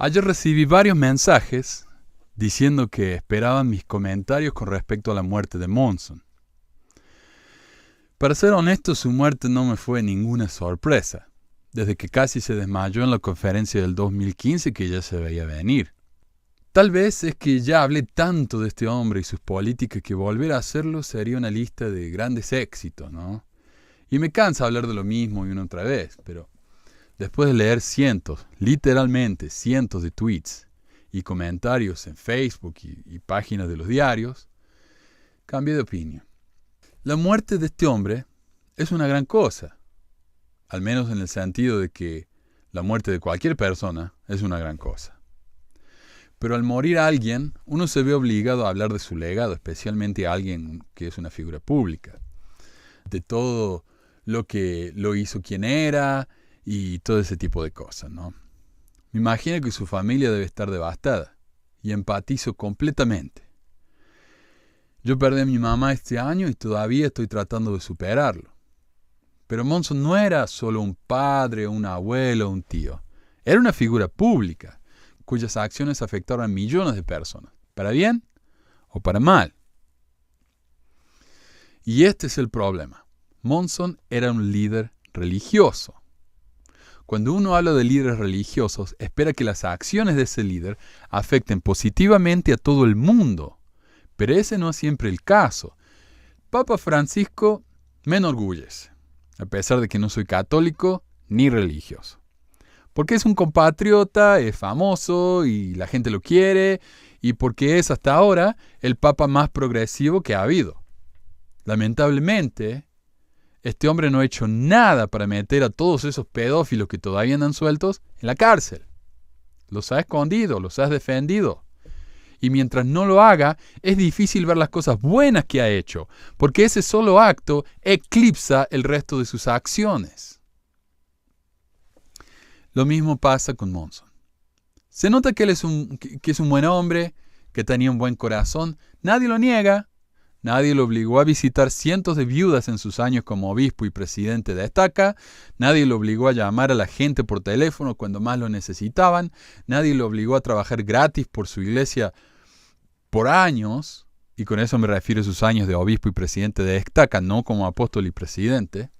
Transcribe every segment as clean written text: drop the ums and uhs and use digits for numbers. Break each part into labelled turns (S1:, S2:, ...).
S1: Ayer recibí varios mensajes diciendo que esperaban mis comentarios con respecto a la muerte de Monson. Para ser honesto, su muerte no me fue ninguna sorpresa, desde que casi se desmayó en la conferencia del 2015 que ya se veía venir. Tal vez es que ya hablé tanto de este hombre y sus políticas que volver a hacerlo sería una lista de grandes éxitos, ¿no? Y me cansa hablar de lo mismo y una otra vez, pero después de leer cientos, literalmente cientos de tweets y comentarios en Facebook y páginas de los diarios, cambié de opinión. La muerte de este hombre es una gran cosa, al menos en el sentido de que la muerte de cualquier persona es una gran cosa. Pero al morir alguien, uno se ve obligado a hablar de su legado, especialmente a alguien que es una figura pública, de todo lo que lo hizo quien era y todo ese tipo de cosas, ¿no? Me imagino que su familia debe estar devastada y empatizo completamente. Yo perdí a mi mamá este año y todavía estoy tratando de superarlo. Pero Monson no era solo un padre, un abuelo, un tío. Era una figura pública, cuyas acciones afectaron a millones de personas, para bien o para mal. Y este es el problema. Monson era un líder religioso. Cuando uno habla de líderes religiosos, espera que las acciones de ese líder afecten positivamente a todo el mundo. Pero ese no es siempre el caso. Papa Francisco me enorgullece, a pesar de que no soy católico ni religioso. Porque es un compatriota, es famoso y la gente lo quiere, y porque es hasta ahora el papa más progresivo que ha habido. Lamentablemente, este hombre no ha hecho nada para meter a todos esos pedófilos que todavía andan sueltos en la cárcel. Los ha escondido, los ha defendido. Y mientras no lo haga, es difícil ver las cosas buenas que ha hecho, porque ese solo acto eclipsa el resto de sus acciones. Lo mismo pasa con Monson. Se nota que él es un buen hombre, que tenía un buen corazón. Nadie lo niega. Nadie lo obligó a visitar cientos de viudas en sus años como obispo y presidente de Estaca. Nadie lo obligó a llamar a la gente por teléfono cuando más lo necesitaban. Nadie lo obligó a trabajar gratis por su iglesia por años. Y con eso me refiero a sus años de obispo y presidente de Estaca, no como apóstol y presidente.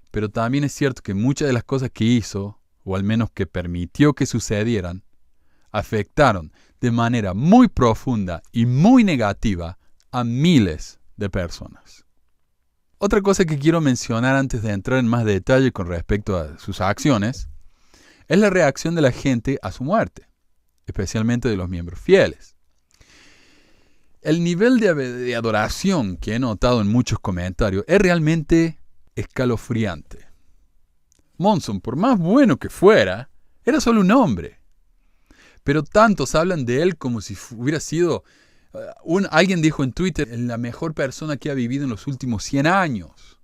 S1: Pero también es cierto que muchas de las cosas que hizo, o al menos que permitió que sucedieran, afectaron de manera muy profunda y muy negativa a miles de personas. Otra cosa que quiero mencionar antes de entrar en más detalle con respecto a sus acciones, es la reacción de la gente a su muerte, especialmente de los miembros fieles. El nivel de adoración que he notado en muchos comentarios es realmente escalofriante. Monson, por más bueno que fuera, era solo un hombre. Pero tantos hablan de él como si hubiera sido, alguien dijo en Twitter, la mejor persona que ha vivido en los últimos 100 años.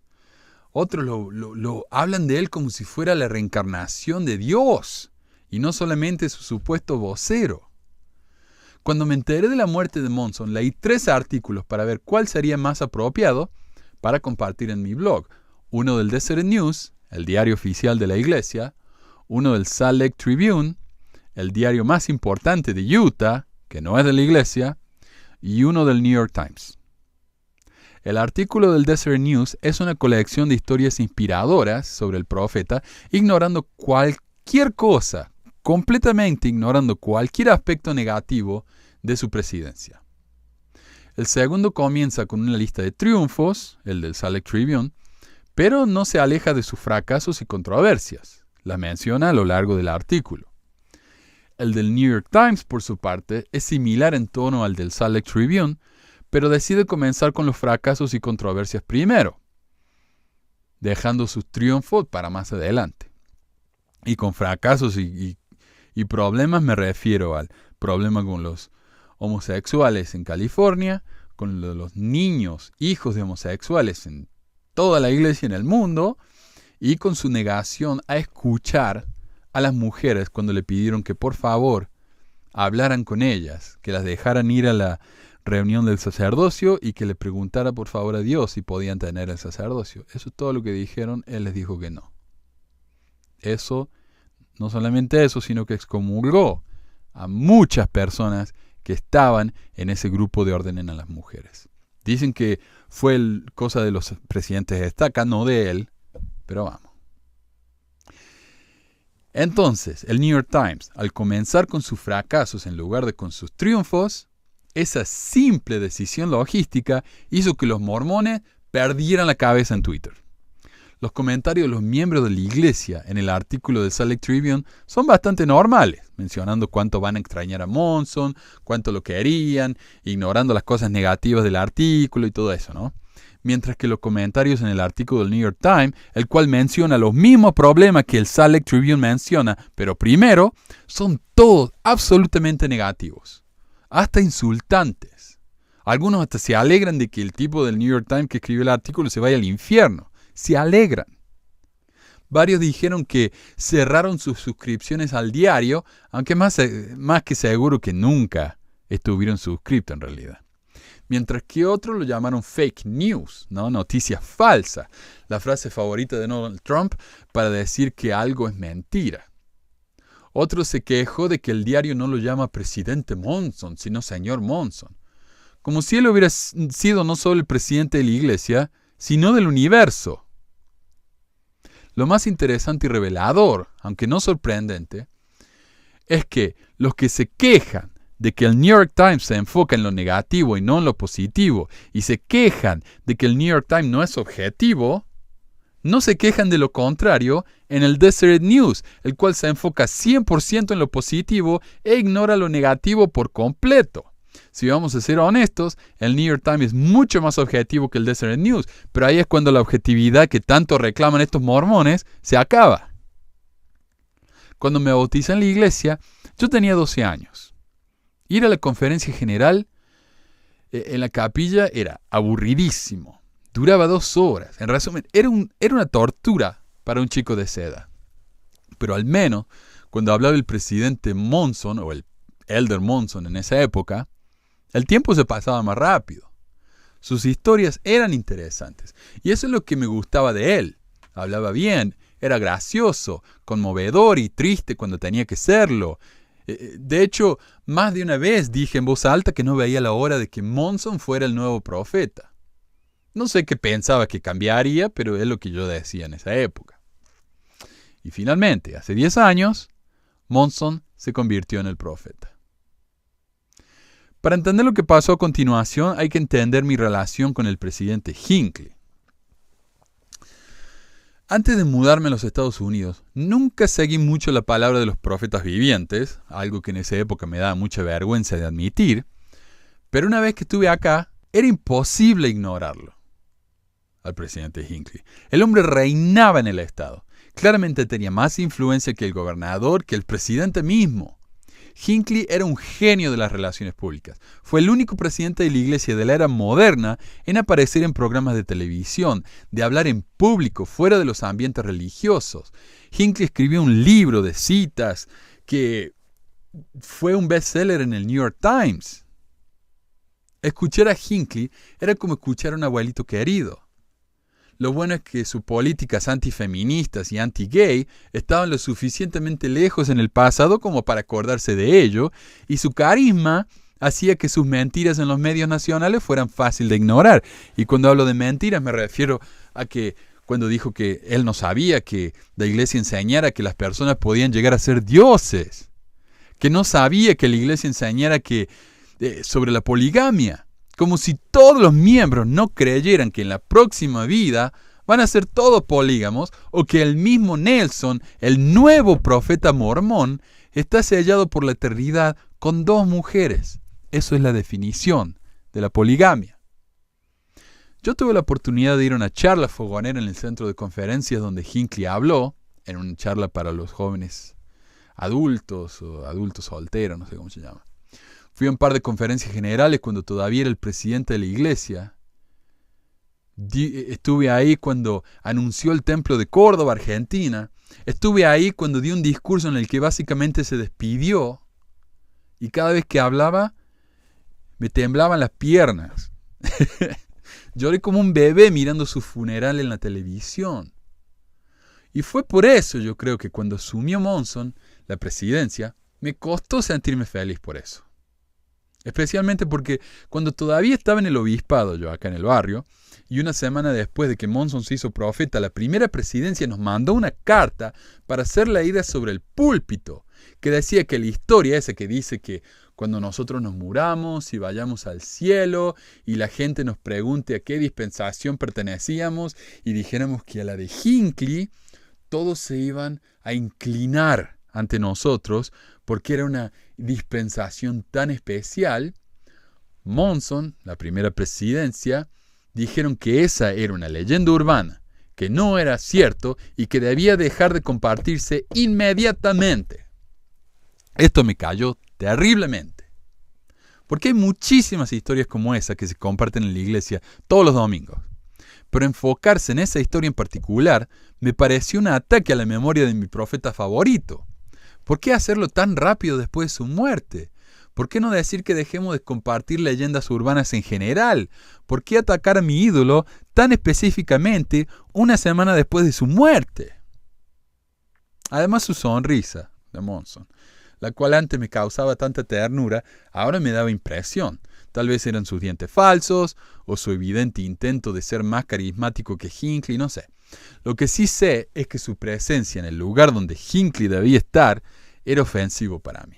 S1: Otros lo hablan de él como si fuera la reencarnación de Dios, y no solamente su supuesto vocero. Cuando me enteré de la muerte de Monson, leí 3 artículos para ver cuál sería más apropiado para compartir en mi blog. Uno del Deseret News, el diario oficial de la iglesia, uno del Salt Lake Tribune, el diario más importante de Utah, que no es de la iglesia, y uno del New York Times. El artículo del Deseret News es una colección de historias inspiradoras sobre el profeta, ignorando cualquier cosa, completamente ignorando cualquier aspecto negativo de su presidencia. El segundo comienza con una lista de triunfos, el del Salt Lake Tribune, pero no se aleja de sus fracasos y controversias. Las menciona a lo largo del artículo. El del New York Times, por su parte, es similar en tono al del Salt Lake Tribune, pero decide comenzar con los fracasos y controversias primero, dejando sus triunfos para más adelante. Y con fracasos y problemas me refiero al problema con los homosexuales en California, con los niños, hijos de homosexuales en toda la iglesia en el mundo, y con su negación a escuchar a las mujeres cuando le pidieron que por favor hablaran con ellas, que las dejaran ir a la reunión del sacerdocio y que le preguntara por favor a Dios si podían tener el sacerdocio. Eso es todo lo que dijeron, él les dijo que no. Eso No solamente eso, sino que excomulgó a muchas personas que estaban en ese grupo de Ordenen a las Mujeres. Dicen que fue cosa de los presidentes de estaca, no de él, pero vamos. Entonces, el New York Times, al comenzar con sus fracasos en lugar de con sus triunfos, esa simple decisión logística hizo que los mormones perdieran la cabeza en Twitter. Los comentarios de los miembros de la iglesia en el artículo del Salt Lake Tribune son bastante normales, mencionando cuánto van a extrañar a Monson, cuánto lo querían, ignorando las cosas negativas del artículo y todo eso, ¿no? Mientras que los comentarios en el artículo del New York Times, el cual menciona los mismos problemas que el Salt Lake Tribune menciona, pero primero, son todos absolutamente negativos, hasta insultantes. Algunos hasta se alegran de que el tipo del New York Times que escribió el artículo se vaya al infierno. Se alegran. Varios dijeron que cerraron sus suscripciones al diario, aunque más que seguro que nunca estuvieron suscritos en realidad. Mientras que otros lo llamaron fake news, ¿no? Noticias falsas, la frase favorita de Donald Trump para decir que algo es mentira. Otro se quejó de que el diario no lo llama presidente Monson, sino señor Monson, como si él hubiera sido no solo el presidente de la iglesia, sino del universo. Lo más interesante y revelador, aunque no sorprendente, es que los que se quejan de que el New York Times se enfoca en lo negativo y no en lo positivo, y se quejan de que el New York Times no es objetivo, no se quejan de lo contrario en el Deseret News, el cual se enfoca 100% en lo positivo e ignora lo negativo por completo. Si vamos a ser honestos, el New York Times es mucho más objetivo que el Deseret News, pero ahí es cuando la objetividad que tanto reclaman estos mormones se acaba. Cuando me bauticé en la iglesia, yo tenía 12 años. Ir a la conferencia general en la capilla era aburridísimo. Duraba 2 horas. En resumen, era una tortura para un chico de esa edad. Pero al menos, cuando hablaba el presidente Monson, o el Elder Monson en esa época, el tiempo se pasaba más rápido. Sus historias eran interesantes. Y eso es lo que me gustaba de él. Hablaba bien, era gracioso, conmovedor y triste cuando tenía que serlo. De hecho, más de una vez dije en voz alta que no veía la hora de que Monson fuera el nuevo profeta. No sé qué pensaba que cambiaría, pero es lo que yo decía en esa época. Y finalmente, hace 10 años, Monson se convirtió en el profeta. Para entender lo que pasó a continuación, hay que entender mi relación con el presidente Hinckley. Antes de mudarme a los Estados Unidos, nunca seguí mucho la palabra de los profetas vivientes, algo que en esa época me daba mucha vergüenza de admitir, pero una vez que estuve acá, era imposible ignorarlo, al presidente Hinckley. El hombre reinaba en el estado. Claramente tenía más influencia que el gobernador, que el presidente mismo. Hinckley era un genio de las relaciones públicas. Fue el único presidente de la iglesia de la era moderna en aparecer en programas de televisión, de hablar en público, fuera de los ambientes religiosos. Hinckley escribió un libro de citas que fue un bestseller en el New York Times. Escuchar a Hinckley era como escuchar a un abuelito querido. Lo bueno es que sus políticas antifeministas y anti-gay estaban lo suficientemente lejos en el pasado como para acordarse de ello, y su carisma hacía que sus mentiras en los medios nacionales fueran fáciles de ignorar. Y cuando hablo de mentiras me refiero a que cuando dijo que él no sabía que la iglesia enseñara que las personas podían llegar a ser dioses, que no sabía que la iglesia enseñara sobre la poligamia. Como si todos los miembros no creyeran que en la próxima vida van a ser todos polígamos, o que el mismo Nelson, el nuevo profeta mormón, está sellado por la eternidad con 2 mujeres. Eso es la definición de la poligamia. Yo tuve la oportunidad de ir a una charla fogonera en el centro de conferencias donde Hinckley habló, en una charla para los jóvenes adultos o adultos solteros, no sé cómo se llama. Fui a un par de conferencias generales cuando todavía era el presidente de la iglesia. Estuve ahí cuando anunció el templo de Córdoba, Argentina. Estuve ahí cuando dio un discurso en el que básicamente se despidió. Y cada vez que hablaba, me temblaban las piernas. Lloré como un bebé mirando su funeral en la televisión. Y fue por eso yo creo que cuando asumió Monson la presidencia, me costó sentirme feliz por eso. Especialmente porque cuando todavía estaba en el obispado, yo acá en el barrio, y una semana después de que Monson se hizo profeta, la primera presidencia nos mandó una carta para hacer leída sobre el púlpito, que decía que la historia esa que dice que cuando nosotros nos muramos y vayamos al cielo y la gente nos pregunte a qué dispensación pertenecíamos y dijéramos que a la de Hinckley, todos se iban a inclinar ante nosotros porque era una dispensación tan especial. Monson, la primera presidencia, dijeron que esa era una leyenda urbana, que no era cierto y que debía dejar de compartirse inmediatamente. Esto me cayó terriblemente, porque hay muchísimas historias como esa que se comparten en la iglesia todos los domingos. Pero enfocarse en esa historia en particular me pareció un ataque a la memoria de mi profeta favorito. ¿Por qué hacerlo tan rápido después de su muerte? ¿Por qué no decir que dejemos de compartir leyendas urbanas en general? ¿Por qué atacar a mi ídolo tan específicamente una semana después de su muerte? Además, su sonrisa de Monson, la cual antes me causaba tanta ternura, ahora me daba impresión. Tal vez eran sus dientes falsos o su evidente intento de ser más carismático que Hinckley, no sé. Lo que sí sé es que su presencia en el lugar donde Hinckley debía estar era ofensivo para mí.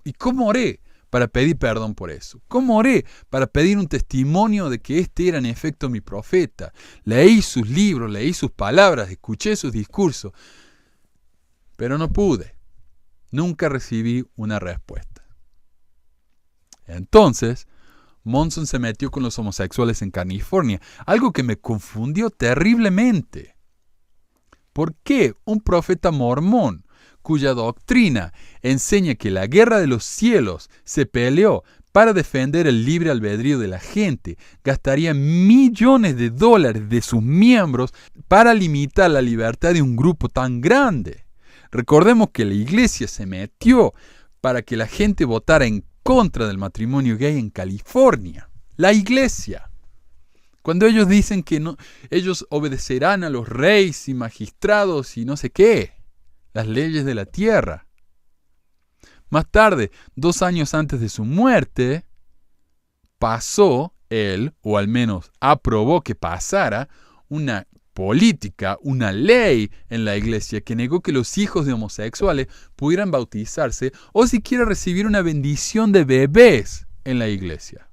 S1: ¿Y cómo oré para pedir perdón por eso? ¿Cómo oré para pedir un testimonio de que este era en efecto mi profeta? Leí sus libros, leí sus palabras, escuché sus discursos, pero no pude. Nunca recibí una respuesta. Entonces, Monson se metió con los homosexuales en California, algo que me confundió terriblemente. ¿Por qué un profeta mormón, cuya doctrina enseña que la guerra de los cielos se peleó para defender el libre albedrío de la gente, gastaría millones de dólares de sus miembros para limitar la libertad de un grupo tan grande? Recordemos que la iglesia se metió para que la gente votara en contra del matrimonio gay en California. La iglesia. Cuando ellos dicen que no, ellos obedecerán a los reyes y magistrados y no sé qué, las leyes de la tierra. Más tarde, 2 años antes de su muerte, pasó él, o al menos aprobó que pasara, una política, una ley en la iglesia que negó que los hijos de homosexuales pudieran bautizarse o siquiera recibir una bendición de bebés en la iglesia.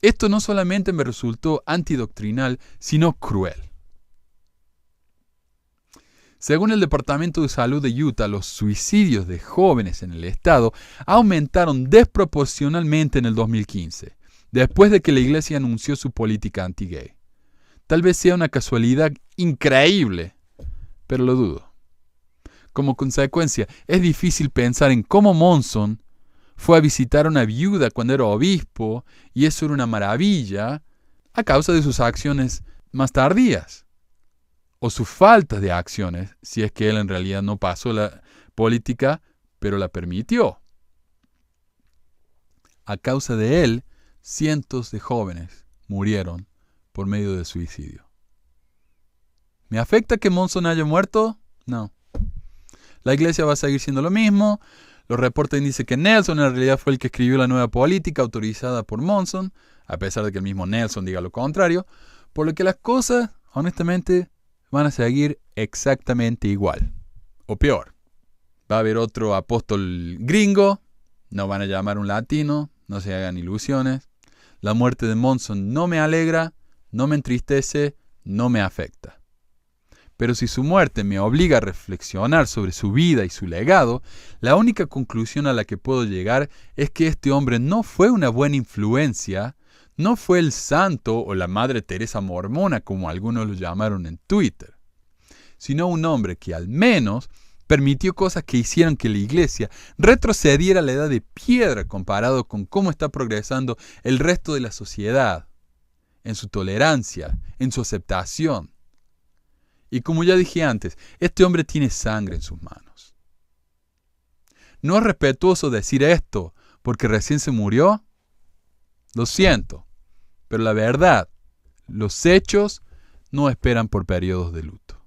S1: Esto no solamente me resultó antidoctrinal, sino cruel. Según el Departamento de Salud de Utah, los suicidios de jóvenes en el estado aumentaron desproporcionalmente en el 2015, después de que la iglesia anunció su política anti-gay. Tal vez sea una casualidad increíble, pero lo dudo. Como consecuencia, es difícil pensar en cómo Monson fue a visitar a una viuda cuando era obispo, y eso era una maravilla, a causa de sus acciones más tardías, o su falta de acciones, si es que él en realidad no pasó la política, pero la permitió. A causa de él, cientos de jóvenes murieron por medio de suicidio. ¿Me afecta que Monson haya muerto? No. La iglesia va a seguir siendo lo mismo. Los reportes dicen que Nelson en realidad fue el que escribió la nueva política autorizada por Monson, a pesar de que el mismo Nelson diga lo contrario, por lo que las cosas, honestamente, van a seguir exactamente igual, o peor. Va a haber otro apóstol gringo, no van a llamar un latino, no se hagan ilusiones. La muerte de Monson no me alegra, no me entristece, no me afecta. Pero si su muerte me obliga a reflexionar sobre su vida y su legado, la única conclusión a la que puedo llegar es que este hombre no fue una buena influencia, no fue el santo o la Madre Teresa mormona como algunos lo llamaron en Twitter, sino un hombre que al menos permitió cosas que hicieron que la iglesia retrocediera a la edad de piedra comparado con cómo está progresando el resto de la sociedad, en su tolerancia, en su aceptación. Y como ya dije antes, este hombre tiene sangre en sus manos. ¿No es respetuoso decir esto porque recién se murió? Lo siento, pero la verdad, los hechos no esperan por periodos de luto.